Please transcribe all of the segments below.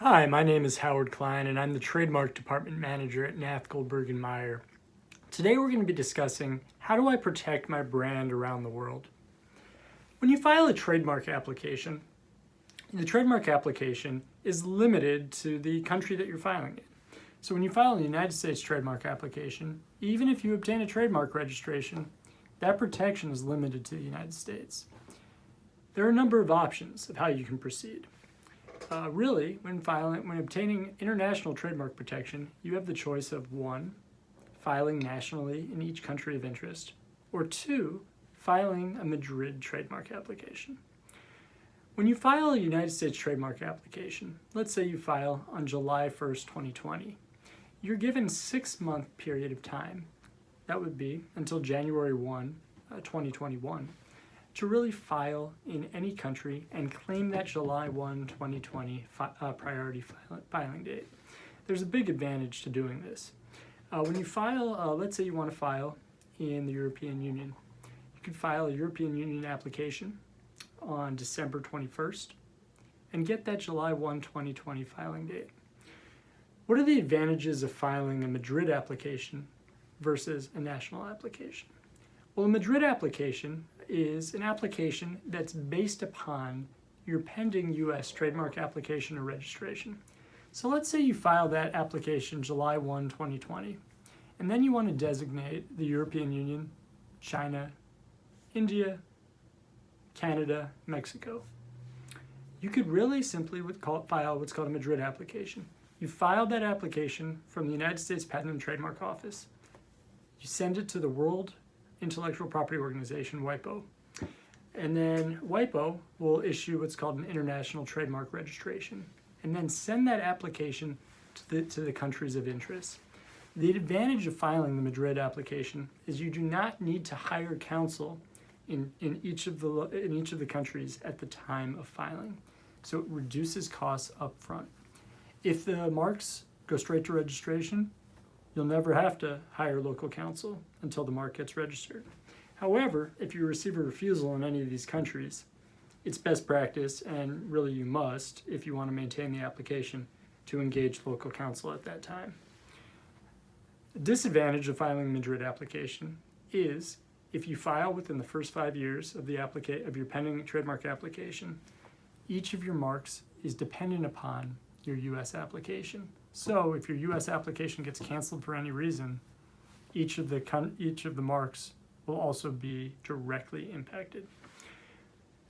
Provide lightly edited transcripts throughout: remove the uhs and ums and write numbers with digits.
Hi, my name is Howard Kline, and I'm the Trademark Department Manager at Nath Goldberg & Meyer. Today we're going to be discussing how do I protect my brand around the world. When you file a trademark application, the trademark application is limited to the country that you're filing in. So when you file a United States trademark application, even if you obtain a trademark registration, that protection is limited to the United States. There are a number of options of how you can proceed. When obtaining international trademark protection, you have the choice of 1, filing nationally in each country of interest, or 2, filing a Madrid trademark application. When you file a United States trademark application, let's say you file on July 1st, 2020, you're given a 6-month period of time, that would be until January 1, 2021, to really file in any country and claim that July 1, 2020 priority filing date. There's a big advantage to doing this. When you file, let's say you want to file in the European Union, you can file a European Union application on December 21st and get that July 1, 2020 filing date. What are the advantages of filing a Madrid application versus a national application? Well, a Madrid application is an application that's based upon your pending U.S. trademark application or registration. So let's say you file that application July 1, 2020, and then you want to designate the European Union, China, India, Canada, Mexico. You could really simply file what's called a Madrid application. You filed that application from the United States Patent and Trademark Office. You send it to the World Intellectual Property Organization, WIPO. And then WIPO will issue what's called an international trademark registration and then send that application to the countries of interest. The advantage of filing the Madrid application is you do not need to hire counsel in each of the countries at the time of filing. So it reduces costs up front. If the marks go straight to registration, you'll never have to hire local counsel until the mark gets registered. However, if you receive a refusal in any of these countries, it's best practice, and really you must, if you want to maintain the application, to engage local counsel at that time. The disadvantage of filing a Madrid application is if you file within the first 5 years of your pending trademark application, each of your marks is dependent upon your U.S. application. So if your U.S. application gets canceled for any reason, each of the marks will also be directly impacted.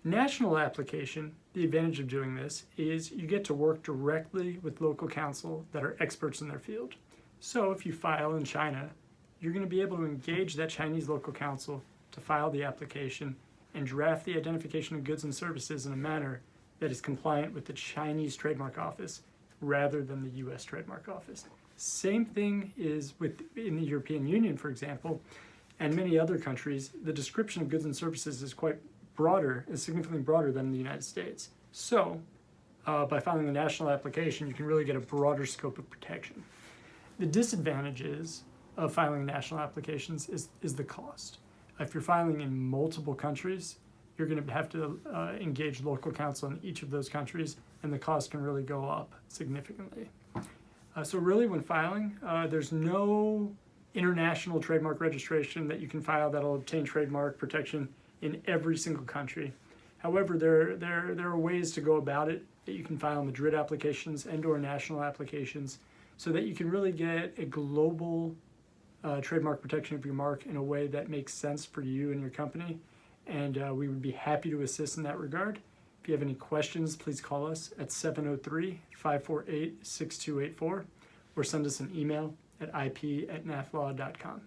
National application, the advantage of doing this is you get to work directly with local counsel that are experts in their field. So if you file in China, you're going to be able to engage that Chinese local counsel to file the application and draft the identification of goods and services in a manner that is compliant with the Chinese Trademark Office rather than the U.S. Trademark Office. Same thing is in the European Union, for example, and many other countries. The description of goods and services is significantly broader than the United States. So, by filing a national application, you can really get a broader scope of protection. The disadvantages of filing national applications is the cost. If you're filing in multiple countries, you're going to have to engage local counsel in each of those countries, and the cost can really go up significantly. So really when filing, there's no international trademark registration that you can file that'll obtain trademark protection in every single country. However, there are ways to go about it that you can file Madrid applications and/or national applications so that you can really get a global trademark protection of your mark in a way that makes sense for you and your company. And we would be happy to assist in that regard. If you have any questions, please call us at 703-548-6284 or send us an email at ip@naftlaw.com.